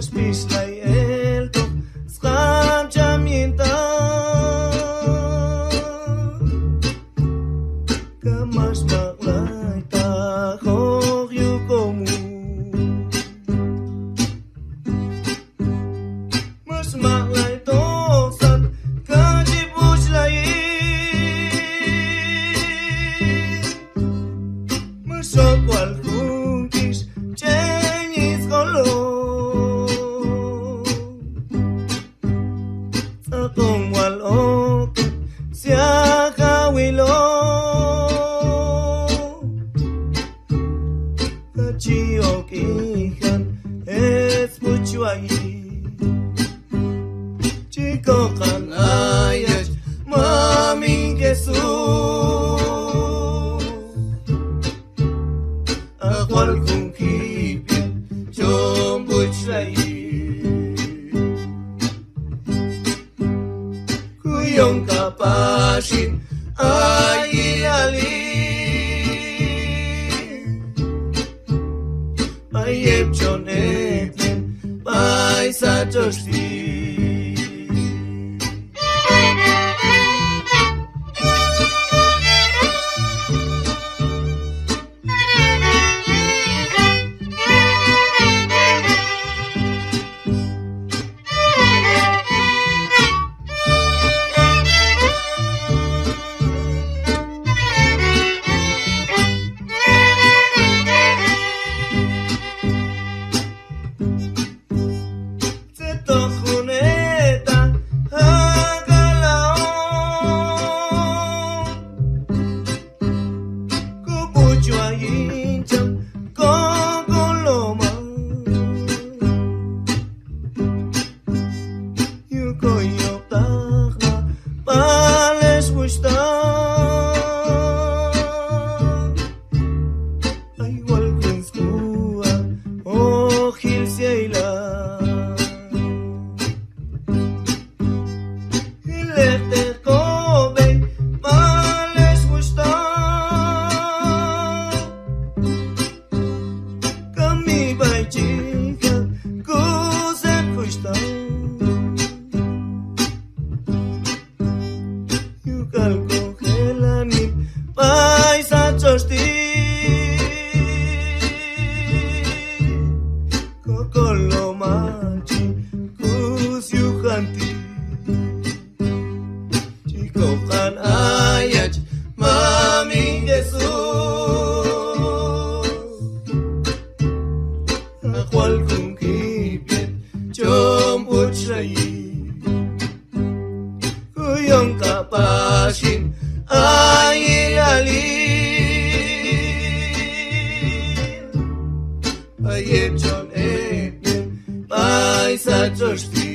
Piszlaj elto, skapciamięta. Kamasz maklaj ta chorju komu. Masz maklaj to sad, kadzie puślaj. Masz okwal hunkisz, cieni z kolor. Kung walok siya kawilo kachiok ikan es puchuay chico kanayas maming Jesús akwal kung kipit chom puchuay yung kapasin ay ialin Payep chon etlen pay sa choshti Payep chon etlen pay sa choshti